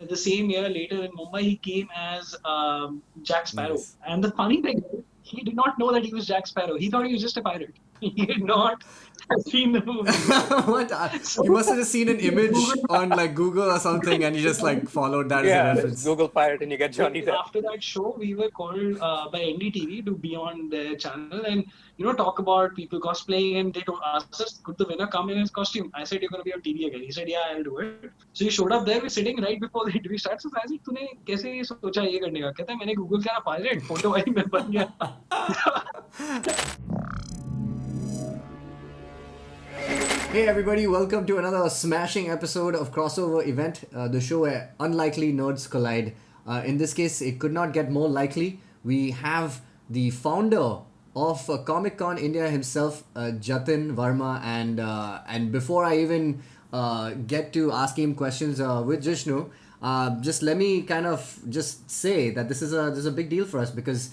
the same year later in Mumbai, he came as Jack Sparrow. Nice. And the funny thing is, he did not know that he was Jack Sparrow. He thought he was just a pirate. He did not have seen the movie. What? So You must have just seen an he image Googled on like Google or something, and you just like followed that as a Yeah, just reference. Google Pirate and you get Johnny Depp. after that show, we were called by NDTV to be on their channel and talk about people cosplaying. And they asked us, "Could the winner come in his costume?" I said, "You're going to be on TV again." He said, "Yeah, I'll do it." So he showed up there. We're sitting right before the interview starts. So I said, "तूने कैसे सोचा ये करने का?" कहता है, "मैंने Google किया ना pilot, फोटो आई मैं बन गया." Hey everybody, welcome to another smashing episode of Crossover Event, the show where unlikely nerds collide. In this case, it could not get more likely. We have the founder of Comic Con India himself, Jatin Varma, and before I even get to asking him questions with Jishnu, just let me kind of just say that this is a big deal for us because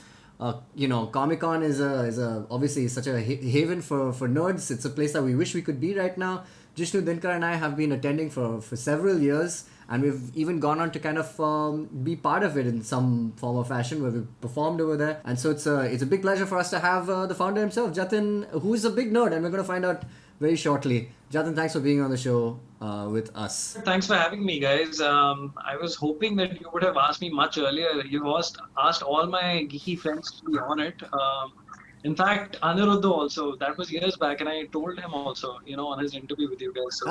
Comic Con is a obviously such a haven for nerds. It's a place that we wish we could be right now. Jishnu, Dinkar, and I have been attending for several years, and we've even gone on to kind of be part of it in some form or fashion where we've performed over there. And so it's a big pleasure for us to have the founder himself, Jatin, who is a big nerd, and we're going to find out very shortly. Jatin, thanks for being on the show with us. Thanks for having me, guys. I was hoping that you would have asked me much earlier. You asked all my geeky friends to be on it. In fact, Aniruddha also. That was years back, and I told him also, on his interview with you guys. So,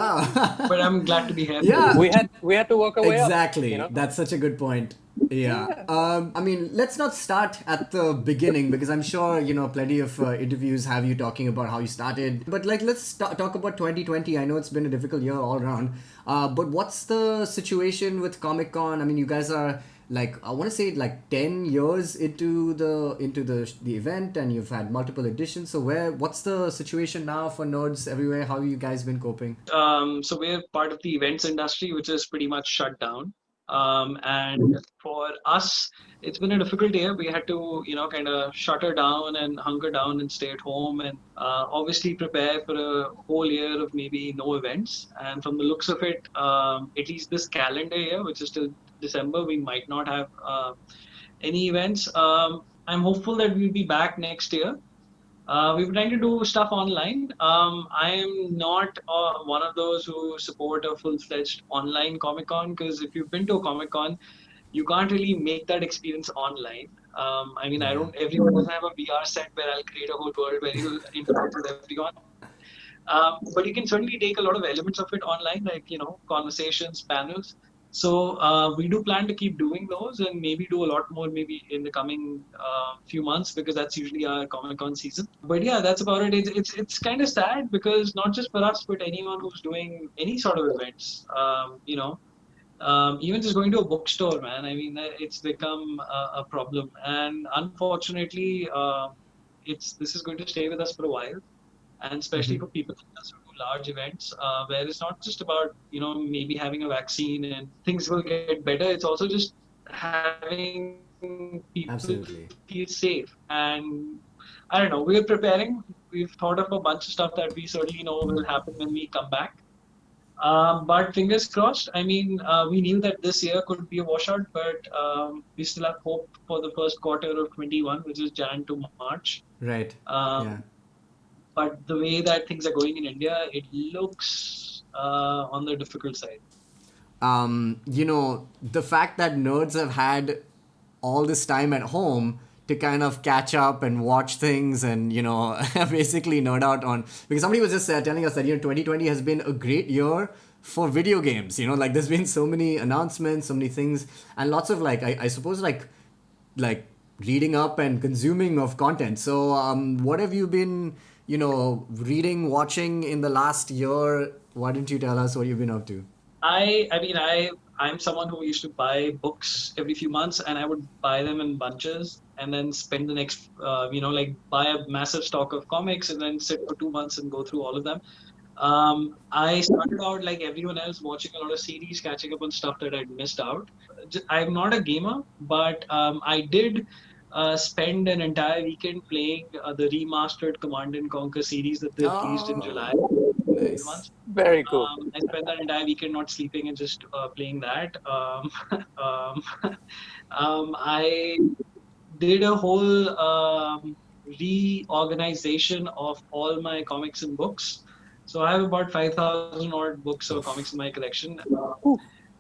but I'm glad to be here. Yeah. We had to work our way up. Exactly. That's such a good point. Yeah. I mean, let's not start at the beginning because I'm sure, plenty of interviews have you talking about how you started. But let's talk about 2020. I know it's been a difficult year all around. But what's the situation with Comic Con? I mean, you guys are I want to say 10 years into the event, and you've had multiple editions. So what's the situation now for nerds everywhere? How have you guys been coping? So we're part of the events industry, which is pretty much shut down. And for us, it's been a difficult year. We had to, kind of shutter down and hunker down and stay at home and obviously prepare for a whole year of maybe no events. And from the looks of it, at least this calendar year, which is till December, we might not have any events. I'm hopeful that we'll be back next year. We're trying to do stuff online. I am not one of those who support a full-fledged online Comic Con because if you've been to a Comic Con, you can't really make that experience online. I mean, everyone doesn't have a VR set where I'll create a whole world where you'll interact with everyone. But you can certainly take a lot of elements of it online, like, conversations, panels. So we do plan to keep doing those and maybe do a lot more maybe in the coming few months because that's usually our Comic Con season. But yeah, that's about it. It's kind of sad because not just for us, but anyone who's doing any sort of events, even just going to a bookstore, man. I mean, it's become a problem. And unfortunately, this is going to stay with us for a while. And especially for people who do large events, where it's not just about, maybe having a vaccine and things will get better. It's also just having people feel safe. And I don't know, we're preparing. We've thought of a bunch of stuff that we certainly know will happen when we come back. But fingers crossed. I mean, we knew that this year could be a washout, but we still have hope for the first quarter of 21, which is Jan to March. Right. Yeah. But the way that things are going in India, it looks on the difficult side. The fact that nerds have had all this time at home to kind of catch up and watch things and, basically nerd out on... Because somebody was just telling us that, 2020 has been a great year for video games. There's been so many announcements, so many things, and lots of, I suppose, reading up and consuming of content. So what have you been... reading, watching in the last year? Why don't you tell us what you've been up to? I'm someone who used to buy books every few months, and I would buy them in bunches and then spend the next, buy a massive stock of comics and then sit for 2 months and go through all of them. I started out like everyone else watching a lot of series, catching up on stuff that I'd missed out. I'm not a gamer, but I did spend an entire weekend playing the remastered Command & Conquer series that they released in July. Nice. Very cool. I spent that entire weekend not sleeping and just playing that. I did a whole reorganization of all my comics and books. So I have about 5,000 odd books or comics in Oof. my collection. Ooh.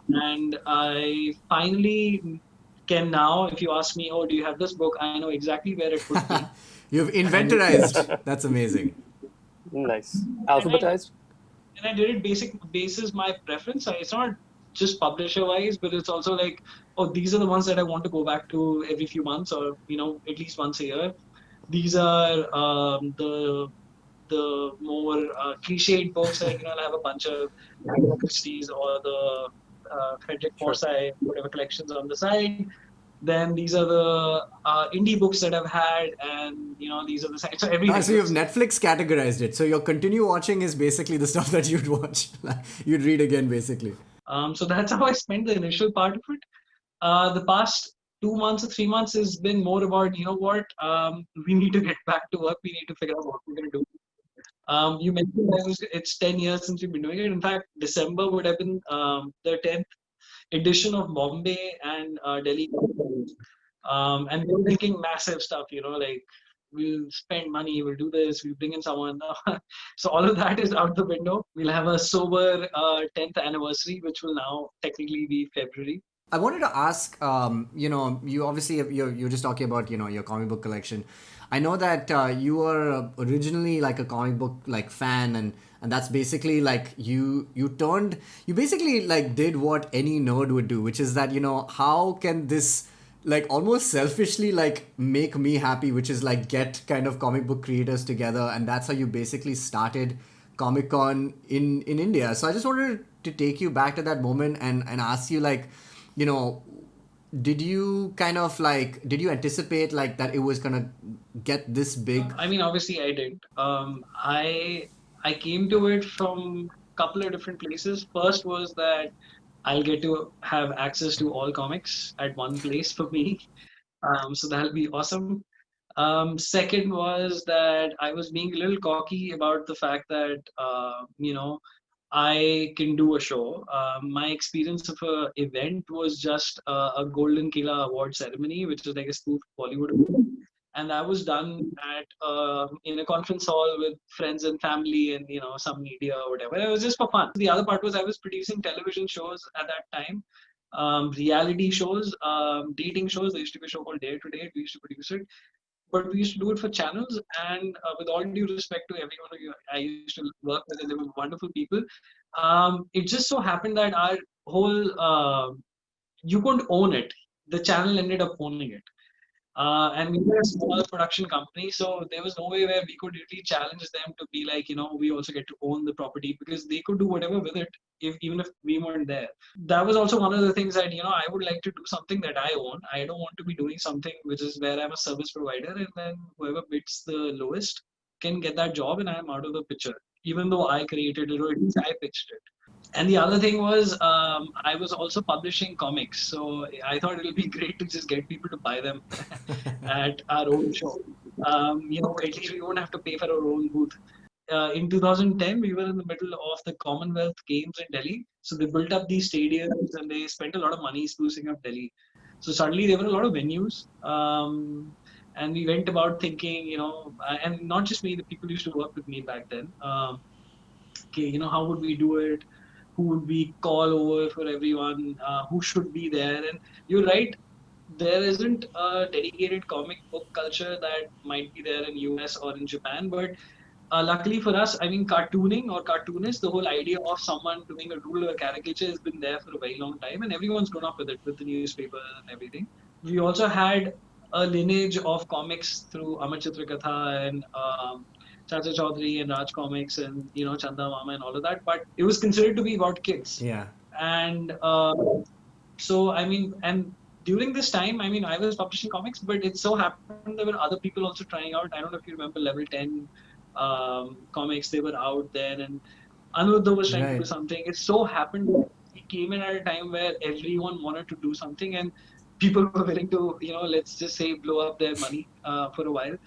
And I finally can now, if you ask me, oh, do you have this book? I know exactly where it would be. You've And inventorized. That's amazing. Nice. and I Alphabetized? and I did it basic basis my preference. It's not just publisher wise, but it's also like, oh, these are the ones that I want to go back to every few months or at least once a year. These are the more cliched books like I'll have a bunch of Agatha Christie's or the Frederick Sure. Forsyth whatever collections on the side. Then these are the indie books that I've had, and these are the so Ah, everything. so you've Netflix categorized it. So your continue watching is basically the stuff that you'd watch, you'd read again, basically. So that's how I spent the initial part of it. The past 2 months or 3 months has been more about, what, we need to get back to work. We need to figure out what we're going to do. You mentioned it's 10 years since we've been doing it. In fact, December would have been the 10th edition of Bombay and Delhi. And we were thinking massive stuff, like we'll spend money, we'll do this, we'll bring in someone. So all of that is out the window. We'll have a sober 10th anniversary, which will now technically be February. I wanted to ask, you obviously you're just talking about your comic book collection. I know that you were originally like a comic book like fan, and that's basically like you basically like did what any nerd would do, which is that how can this like almost selfishly like make me happy, which is like get kind of comic book creators together, and that's how you basically started Comic Con in India. So I just wanted to take you back to that moment and ask you like, you know, did you kind of like did you anticipate like that it was gonna get this big? I mean, obviously, I did. I came to it from a couple of different places. First was that I'll get to have access to all comics at one place for me. So that'll be awesome. Second was that I was being a little cocky about the fact that I can do a show. My experience of a event was just a Golden Kila Award ceremony, which is like a spoof Bollywood award. And that was done at in a conference hall with friends and family and some media or whatever. It was just for fun. The other part was I was producing television shows at that time, reality shows, dating shows. There used to be a show called Dare to Date. We used to produce it, but we used to do it for channels. And with all due respect to everyone who I used to work with, and they were wonderful people. It just so happened that our whole you couldn't own it. The channel ended up owning it. And we were a small production company, so there was no way where we could really challenge them to be like, we also get to own the property because they could do whatever with it, even if we weren't there. That was also one of the things that, I would like to do something that I own. I don't want to be doing something which is where I'm a service provider and then whoever bids the lowest can get that job and I'm out of the picture, even though I created it or at least I pitched it. And the other thing was, I was also publishing comics, so I thought it would be great to just get people to buy them at our own show. At least we won't have to pay for our own booth. In 2010, we were in the middle of the Commonwealth Games in Delhi. So they built up these stadiums and they spent a lot of money sprucing up Delhi. So suddenly there were a lot of venues. And we went about thinking, and not just me, the people used to work with me back then. Okay, how would we do it? Who would we call over for everyone? Who should be there? And you're right, there isn't a dedicated comic book culture that might be there in US or in Japan, but luckily for us, I mean, cartooning or cartoonists, the whole idea of someone doing a doodle or caricature has been there for a very long time, and everyone's grown up with it, with the newspaper and everything. We also had a lineage of comics through Amar Chitrakatha and Chacha Chaudhary and Raj Comics and Chanda Mama and all of that, but it was considered to be about kids. Yeah. And so I mean, and during this time, I mean, I was publishing comics, but it so happened there were other people also trying out. I don't know if you remember Level 10 comics, they were out there, and Anuruddha was trying to do something. It so happened that he came in at a time where everyone wanted to do something, and people were willing to, let's just say, blow up their money for a while,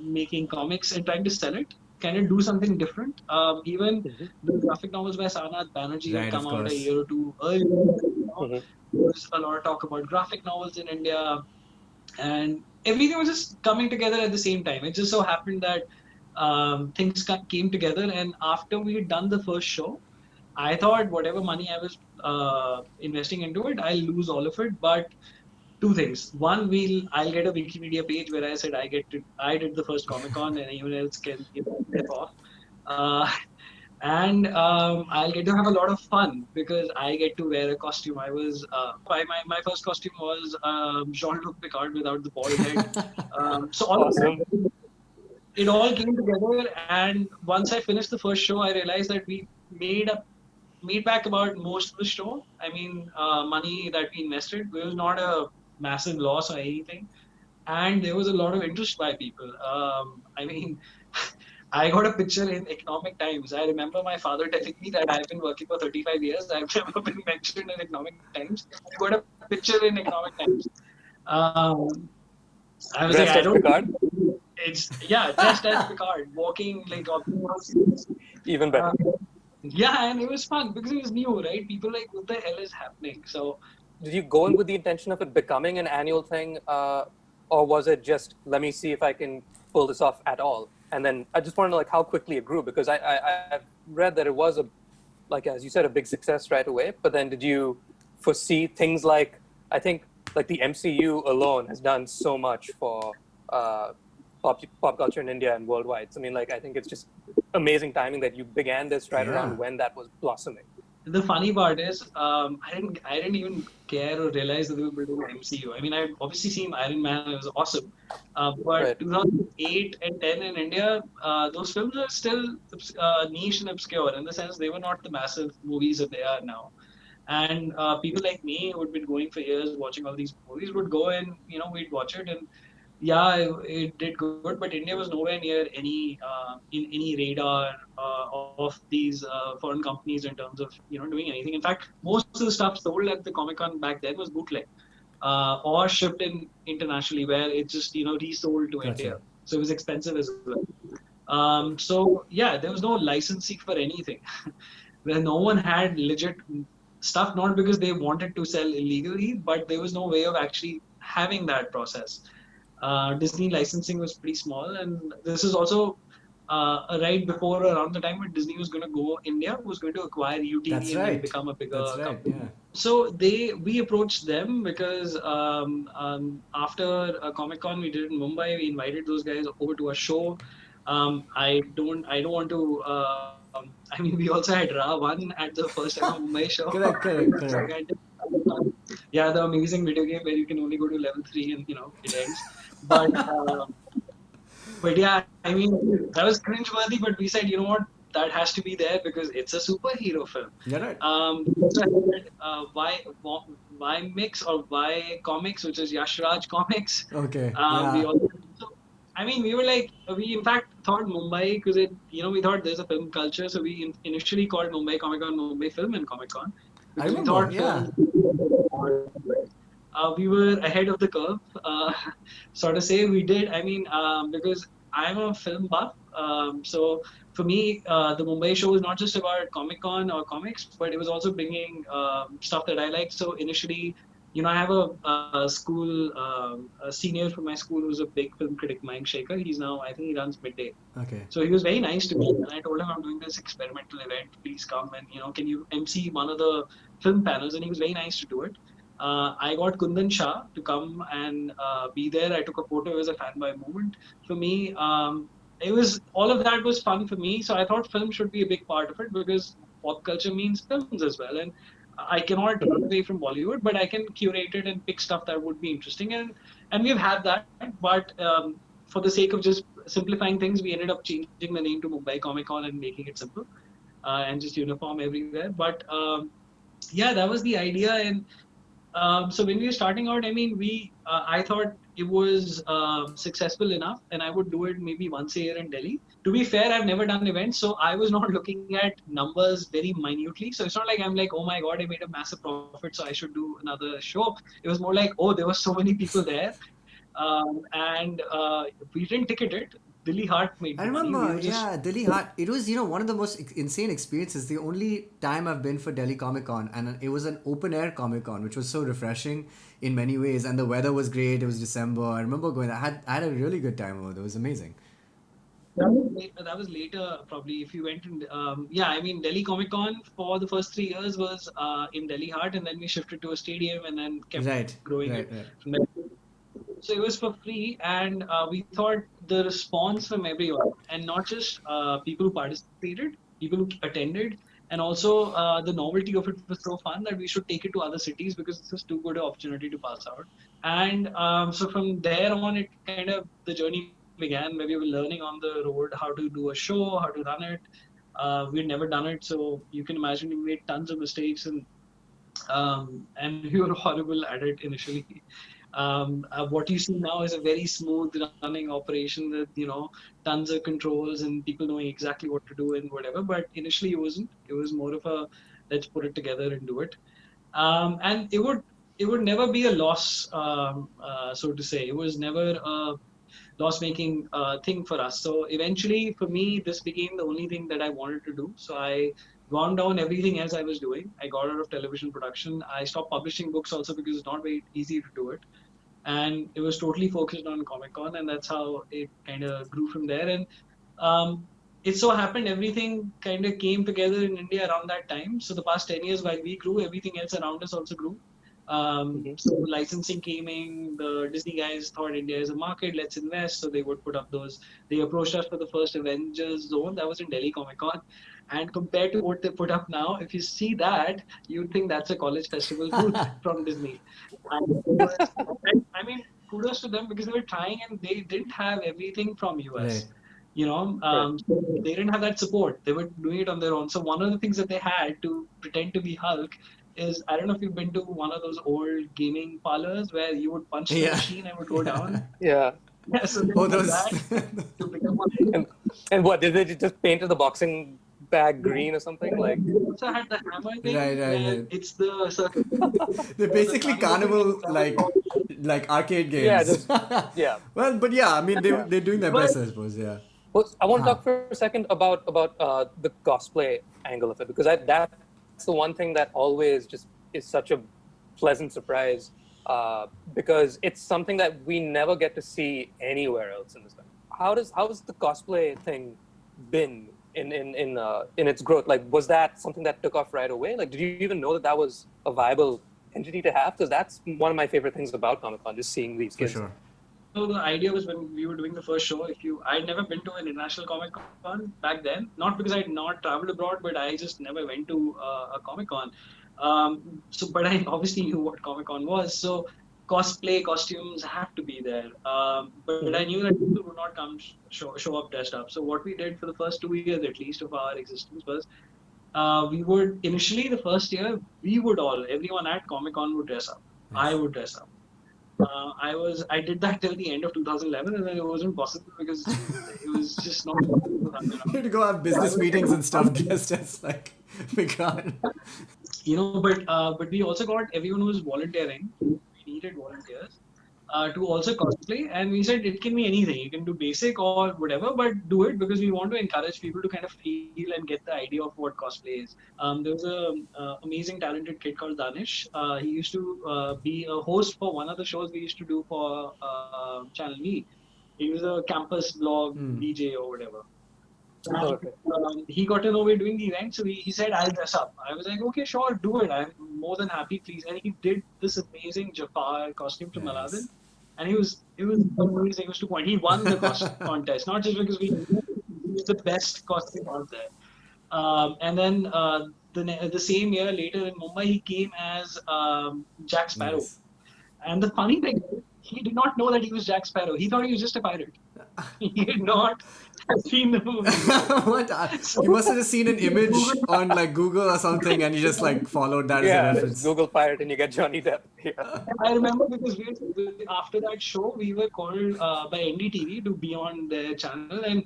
making comics and trying to sell it. kind of do something different. Even Mm-hmm. the graphic novels by Sanath Banerjee had Right, of come out a course. year or two earlier. Mm-hmm. There was a lot of talk about graphic novels in India, and everything was just coming together at the same time. It just so happened that things came together, and after we had done the first show, I thought whatever money I was investing into it, I'll lose all of it. But two things. One, I'll get a Wikipedia page where I said I did the first Comic Con, and anyone else can step off. Uh, and I'll get to have a lot of fun because I get to wear a costume. My first costume was Jean-Luc Picard without the bald head. So all of Awesome. that, it all came together. And once I finished the first show, I realized that we made back about most of the show. I mean, money that we invested. It was not a massive loss or anything, and there was a lot of interest by people. I mean, I got a picture in Economic Times. I remember my father telling me that I've been working for 35 years. I've never been mentioned in Economic Times. I got a picture in Economic Times. Um, I was like, I Dressed as don't. Picard, It's yeah, dressed as Picard, walking like. even Uh, better. yeah, and it was fun because it was new, right? People like, what the hell is happening? So Did you go in with the intention of it becoming an annual thing, or was it just let me see if I can pull this off at all? And then I just want to know like how quickly it grew because I've read that it was a like as you said a big success right away. But then did you foresee things like I think like the MCU alone has done so much for uh, pop culture in India and worldwide. So, I mean, like I think it's just amazing timing that you began this right Yeah. around when that was blossoming. the funny part is, I didn't even care or realize that they were building an MCU. I mean, I'd obviously seen Iron Man; it was awesome. But Right. 2008 and 10 in India, those films are still niche and obscure in the sense they were not the massive movies that they are now. And people like me who'd been going for years watching all these movies would go and we'd watch it, and yeah, it did good, but India was nowhere near any radar of these foreign companies in terms of doing anything. In fact, most of the stuff sold at the Comic Con back then was bootleg or shipped in internationally, where it's just resold to India, Gotcha. so it was expensive as well. So yeah, there was no licensing for anything, where no one had legit stuff, not because they wanted to sell illegally, but there was no way of actually having that process. Disney licensing was pretty small, and this is also right before around the time when Disney was going to go India, was going to acquire That's UTV and then right. become a bigger That's right. company. Yeah. So we approached them because after Comic Con we did in Mumbai, we invited those guys over to a show. I don't want to. I mean, we also had Ra one at the first ever Mumbai show. Correct. Correct. Correct. Gigantic. Yeah, the amazing video game where you can only go to level 3 and it ends. But but yeah, I mean that was cringeworthy. But we said, that has to be there because it's a superhero film. You're right. So I said, why mix or why comics, which is Yashraj Comics. Okay. We Yeah. also so I mean we were like we in fact thought Mumbai because we thought there's a film culture, so we initially called Mumbai Comic Con Mumbai Film and Comic Con I because we remember. thought Yeah. film. We were ahead of the curve, sort of say. We did. I mean, because I'm a film buff, so for me, the Mumbai show was not just about Comic Con or comics, but it was also bringing stuff that I liked. So initially, I have a school, a senior from my school who's a big film critic, Mike Shaker. I think he runs Midday. Okay. So he was very nice to me, and I told him I'm doing this experimental event. Please come and can you MC one of the film panels? And he was very nice to do it. I got Kundan Shah to come and be there. I took a photo. It was a fanboy moment for me. It was all of that was fun for me. So I thought film should be a big part of it because pop culture means films as well. And I cannot run away from Bollywood, but I can curate it and pick stuff that would be interesting. And we've had that, but for the sake of just simplifying things, we ended up changing the name to Mumbai Comic Con and making it simple and just uniform everywhere. But yeah, that was the idea. And so when we were starting out, I mean, I thought it was successful enough, and I would do it maybe once a year in Delhi. To be fair, I've never done events, so I was not looking at numbers very minutely. So it's not like I'm like, oh my god, I made a massive profit, so I should do another show. It was more like, oh, there were so many people there, and we didn't ticket it. Dilly Heart made I the money. We remember, were just yeah, Delhi Heart. It was, one of the most insane experiences. The only time I've been for Delhi Comic Con, and it was an open air Comic Con, which was so refreshing in many ways. And the weather was great. It was December. I remember going. I had a really good time over there. It was amazing. that was later probably if you went in yeah, I mean Delhi Comic Con for the first 3 years was in Delhi Heart, and then we shifted to a stadium and then kept Right, growing it right, right. from there. So it was for free, and we thought the response from everyone, and not just people who participated, people who attended, and also the novelty of it was so fun that we should take it to other cities because this is too good an opportunity to pass out. And so from there on, it kind of the journey began where we were learning on the road how to do a show, how to run it. We'd never done it, so you can imagine we made tons of mistakes, and we were horrible at it initially. What you see now is a very smooth running operation with tons of controls and people knowing exactly what to do and whatever. But initially, it wasn't. It was more of a let's put it together and do it. And it would never be a loss, so to say. It was never a loss-making thing for us. So eventually, for me, this became the only thing that I wanted to do. So I wound down everything else I was doing. I got out of television production. I stopped publishing books also because it's not very easy to do it, and it was totally focused on Comic Con, and that's how it kind of grew from there. And um, it so happened everything kind of came together in India around that time. So the past 10 years, while we grew, everything else around us also grew. Mm-hmm. So licensing came in, the Disney guys thought India is a market, let's invest. So they would put up those. They approached us for the first Avengers zone that was in Delhi Comic Con. And compared to what they put up now, if you see that, you'd think that's a college festival booth from Disney. And it was, and I mean, kudos to them because they were trying and they didn't have everything from Right. US. Right. So they didn't have that support. They were doing it on their own. So one of the things that they had to pretend to be Hulk is I don't know if you've been to one of those old gaming parlors where you would punch the Yeah. machine and it would go down. Yeah. Yeah, so they Oh, did those. that to become a And and what did they just painted the boxing bag green or something like? They also had the hammer thing Right, right, where right. it's the circle. They're So the basically triangle thing carnival is that was like arcade Yeah, games. just yeah. Well, but yeah, I mean Yeah. they're doing their but best, I suppose. Yeah. Well, I want to Huh. talk for a second about the cosplay angle of it because that's the one thing that always just is such a pleasant surprise because it's something that we never get to see anywhere else in this country. How's the cosplay thing been in its growth? Like, was that something that took off right away? Like, did you even know that was a viable entity to have? Because that's one of my favorite things about Comic Con, just seeing these For kids. sure. so the idea was when we were doing the first show, I'd never been to an international Comic Con back then, not because I'd not traveled abroad, but I just never went to a Comic Con. But I obviously knew what Comic Con was. So cosplay costumes have to be there. But I Mhm. knew that people would not come show up dressed up. So what we did for the first 2 years at least of our existence was we would initially the first year we would all everyone at Comic Con would dress up. I Nice. would dress up. I did that till the end of 2011, and then it wasn't possible because it was just not possible to run You had around. to go have So I business was meetings and stuff dressed as like Vikan. but we also got everyone who was volunteering. We needed volunteers to also cosplay, and we said it can be anything. You can do basic or whatever, but do it because we want to encourage people to kind of feel and get the idea of what cosplay is. There was a amazing talented kid called Danish. He used to be a host for one of the shows we used to do for Channel V. He was a campus blog Hmm. DJ or whatever. Oh, And okay. he got to know we're doing the event, so he said, I'll dress up. I was like, okay, sure, do it. I'm more than happy, please. And he did this amazing Jafar costume from Aladdin. Nice. And it was amazing. It was 2 point. He won the contest, not just because he was the best costume out there. And then the same year later in Mumbai, he came as Jack Sparrow. Nice. And the funny thing is, he did not know that he was Jack Sparrow. He thought he was just a pirate. He did not have seen the movie. What? So You must have just seen an image Google, on like Google or something, and you just like followed that as a Yeah, just reference. Google Pirate and you get Johnny Depp. Yeah. I remember because after that show, we were called by NDTV to be on their channel and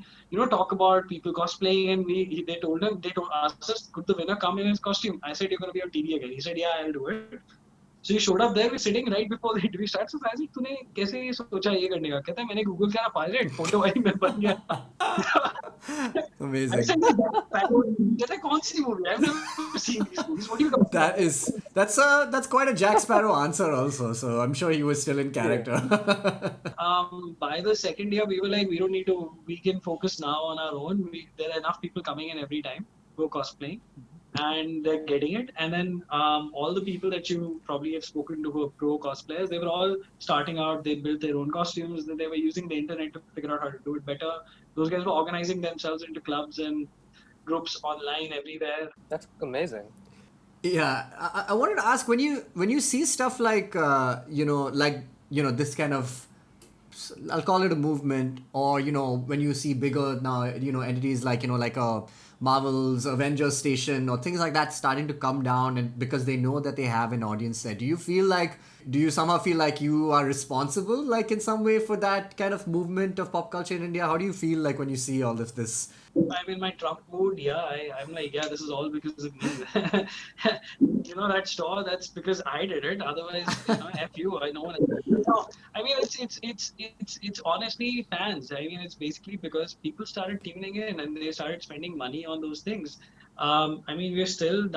talk about people cosplaying. And they told us, could the winner come in his costume? I said, you're going to be on TV again. He said, yeah, I'll do it. So he showed up there, we're sitting right before the interview starts. So I said, तूने कैसे ये सोचा ये करने का? कहता है मैंने Google करा pilot, photo आई मैं बन गया. I Amazing. said, no, कहता है कौन सी movie? I've never seen these movies. What are you talking about? That's quite a Jack Sparrow answer also. So I'm sure he was still in character. By the second year, we were like, we don't need to. We can focus now on our own. There are enough people coming in every time who are cosplaying, and they're getting it. And then all the people that you probably have spoken to who are pro cosplayers, they were all starting out. They built their own costumes. They were using the internet to figure out how to do it better. Those guys were organizing themselves into clubs and groups online everywhere. That's amazing. Yeah, I wanted to ask when you see stuff like this kind of, I'll call it a movement, or when you see bigger now entities like like a Marvel's Avengers station or things like that starting to come down, and because they know that they have an audience there, do you somehow feel like you are responsible, like in some way, for that kind of movement of pop culture in India? How do you feel like when you see all of this? I'm in my Trump mood. Yeah, I'm like, yeah, this is all because of me. That store, that's because I did it. Otherwise, F you, I no one else. No, I mean, it's honestly fans. I mean, it's basically because people started tuning in and they started spending money on those things. I mean, we're still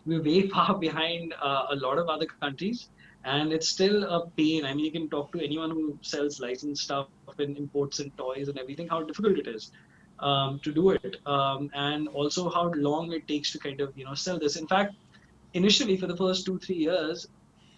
we're way far behind a lot of other countries. And it's still a pain. I mean, you can talk to anyone who sells licensed stuff and imports and toys and everything, how difficult it is to do it. And also how long it takes to kind of, sell this. In fact, initially for the first 2-3 years,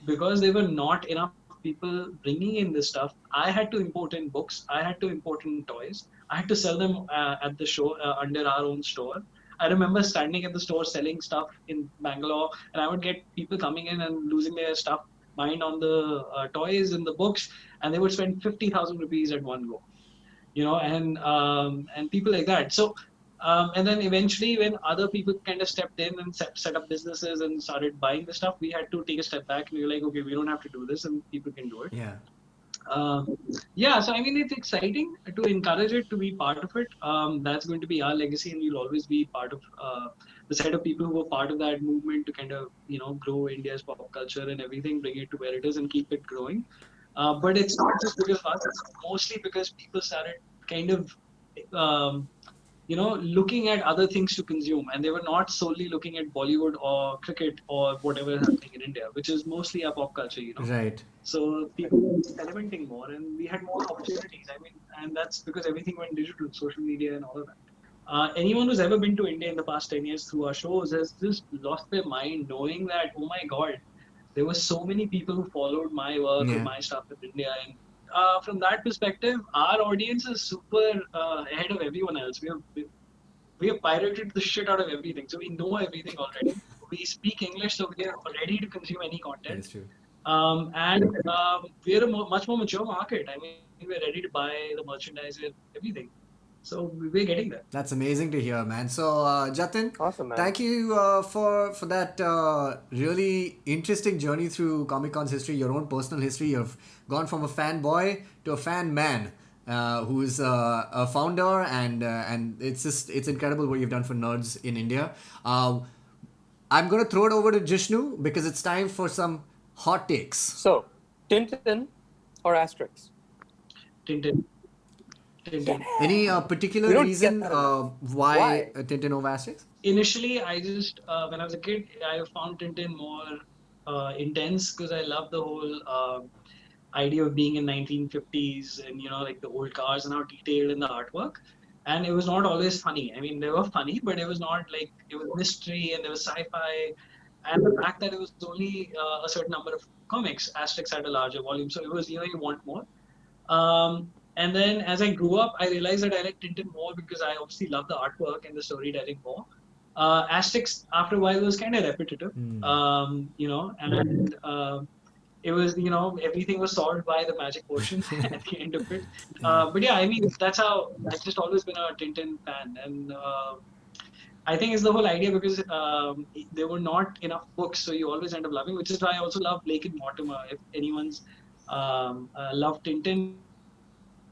because there were not enough people bringing in this stuff, I had to import in books, I had to import in toys, I had to sell them at the show under our own store. I remember standing at the store selling stuff in Bangalore, and I would get people coming in and losing their stuff mind on the toys and the books, and they would spend 50,000 rupees at one go, and people like that. So, and then eventually, when other people kind of stepped in and set up businesses and started buying the stuff, we had to take a step back and we were like, okay, we don't have to do this, and people can do it. Yeah. Yeah, so I mean, it's exciting to encourage it, to be part of it. That's going to be our legacy, and we'll always be part of the set of people who were part of that movement to kind of, grow India's pop culture and everything, bring it to where it is, and keep it growing. But it's not just because of us; it's mostly because people started kind of, looking at other things to consume, and they were not solely looking at Bollywood or cricket or whatever is happening in India, which is mostly our pop culture, Right. So people were experimenting more, and we had more opportunities. I mean, and that's because everything went digital, social media, and all of that. Anyone who's ever been to India in the past 10 years through our shows has just lost their mind knowing that, oh my God, there were so many people who followed my work or my stuff in India. And from that perspective, our audience is super ahead of everyone else. We have pirated the shit out of everything. So we know everything already. We speak English, so we are ready to consume any content. That is true. And we're a much more mature market. I mean, we're ready to buy the merchandise and everything. So we're getting there. That's amazing to hear, man. So, Jatin, Awesome, man. thank you for that really interesting journey through Comic Con's history, your own personal history. You've gone from a fanboy to a fan man, who's a founder, and it's incredible what you've done for nerds in India. I'm gonna throw it over to Jishnu because it's time for some hot takes. So, Tintin or Asterix? Tintin. Any particular reason why Tintin over Asterix? Initially, I just, when I was a kid, I found Tintin more intense because I love the whole idea of being in 1950s and, like the old cars and how detailed in the artwork. And it was not always funny. I mean, they were funny, but it was not like, it was mystery and there was sci-fi. And the fact that it was only a certain number of comics, Asterix had a larger volume. So it was, you want more. And then as I grew up, I realized that I liked Tintin more because I obviously love the artwork and the storytelling more. Asterix, after a while, was kind of repetitive, and it was, everything was solved by the magic potion at the end of it. But yeah, I mean, that's how I've just always been a Tintin fan. And I think it's the whole idea because there were not enough books, so you always end up loving, which is why I also love Blake and Mortimer. If anyone's loved Tintin,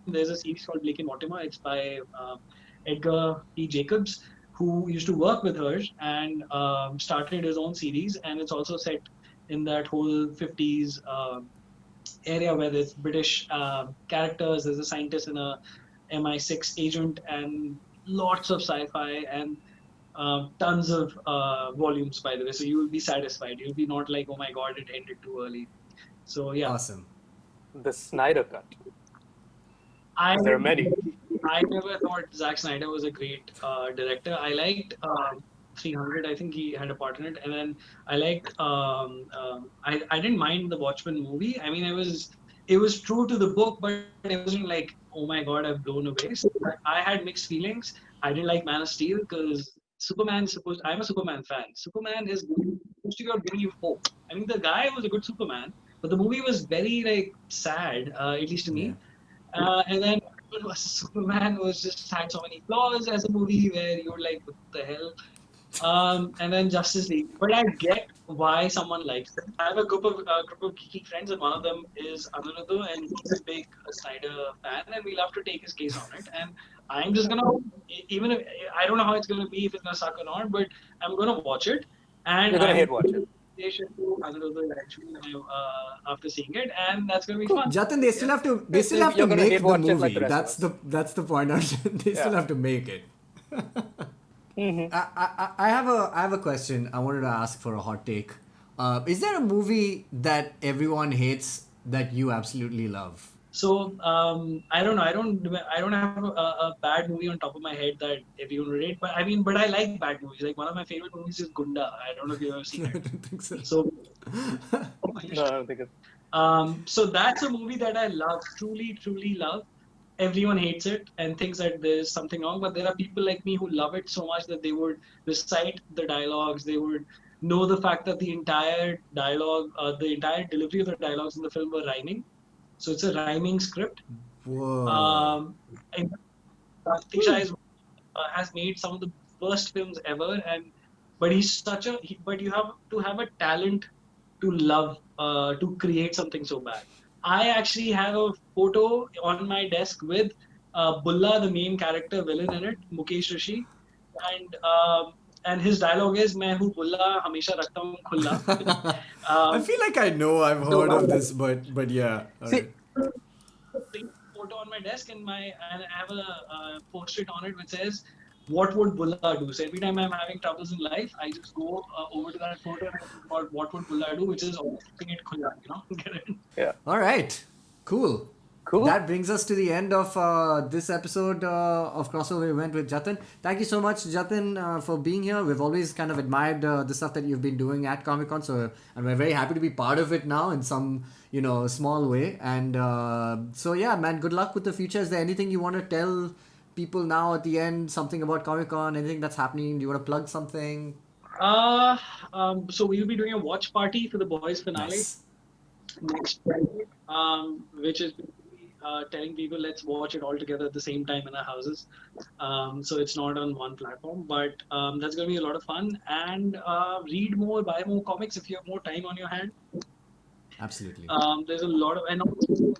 there's a series called Blake and Mortimer. It's by Edgar P. Jacobs. who used to work with her and started his own series, and it's also set in that whole 50s area where there's British characters. There's a scientist and a MI6 agent, and lots of sci-fi and tons of volumes, by the way. So you will be satisfied. You'll be not like, oh my god, it ended too early. So yeah, Awesome. The Snyder Cut. I 'Cause there are many. I never thought Zack Snyder was a great director. I liked 300. I think he had a part in it, and then I liked. I didn't mind the Watchmen movie. I mean, it was true to the book, but it wasn't like, oh my god, I've blown away. So I had mixed feelings. I didn't like Man of Steel because Superman supposed. I'm a Superman fan. Superman is supposed to be about giving you hope. I mean, the guy was a good Superman, but the movie was very like sad, at least to Yeah. me. And then Batman vs Superman was just had so many flaws as a movie where you were like, what the hell? And then Justice League. But I get why someone likes it. I have a group of geeky friends, and one of them is Anuradha, and he's a big Snyder fan, and we love to take his case on it. And I'm just gonna, even if I don't know how it's gonna be, if it's gonna suck or not, but I'm gonna watch it, and You're gonna I'm hate watch it. to Anuradha eventually after seeing it, and that's gonna be fun. Jatin, they still have to. They still have to You're gonna make hate the watch it movie. like the rest of That's us. the point. Arjun. They still Yeah. have to make it. I have a question. I wanted to ask for a hot take. Is there a movie that everyone hates that you absolutely love? So I don't know. I don't have a bad movie on top of my head that everyone would rate. But I mean, but I like bad movies. Like one of my favorite movies is Gunda. I don't know if you've ever seen I it. don't think so. So No, I don't think it. so that's a movie that I love, truly, truly love. Everyone hates it and thinks that there's something wrong, but there are people like me who love it so much that they would recite the dialogues. They would know the fact that the entire dialogue, the entire delivery of the dialogues in the film were rhyming. So it's a rhyming script. Whoa. And Tisha has made some of the worst films ever, and but but you have to have a talent to love to create something so bad. I actually have a photo on my desk with Bulla, the main character villain in it, Mukesh Rishi, and his dialogue is "मैं हूँ बुल्ला हमेशा रखता हूँ खुला." I feel like I know I've heard of this, but yeah. All See, right. Big photo on my desk, and I have a post-it on it which says, "What would Bulla do?" So every time I'm having troubles in life, I just go over to that photo and think about what would Bulla do, which is always keeping it khulla, get it? yeah. All right. Cool. Cool. That brings us to the end of this episode of Crossover Event with Jatin. Thank you so much, Jatin, for being here. We've always kind of admired the stuff that you've been doing at Comic Con, and we're very happy to be part of it now in some small way. And so yeah, man, good luck with the future. Is there anything you want to tell people now at the end? Something about Comic Con? Anything that's happening? Do you want to plug something? So we'll be doing a watch party for the boys finale Nice. next Friday, which is telling people let's watch it all together at the same time in our houses. So it's not on one platform, but that's going to be a lot of fun. And read more, buy more comics if you have more time on your hand. Absolutely. There's a lot of, and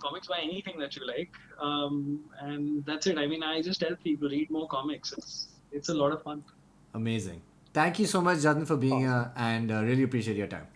comics, buy anything that you like. And that's it. I mean, I just tell people read more comics. It's a lot of fun. Amazing. Thank you so much, Jatin, for being here, and really appreciate your time.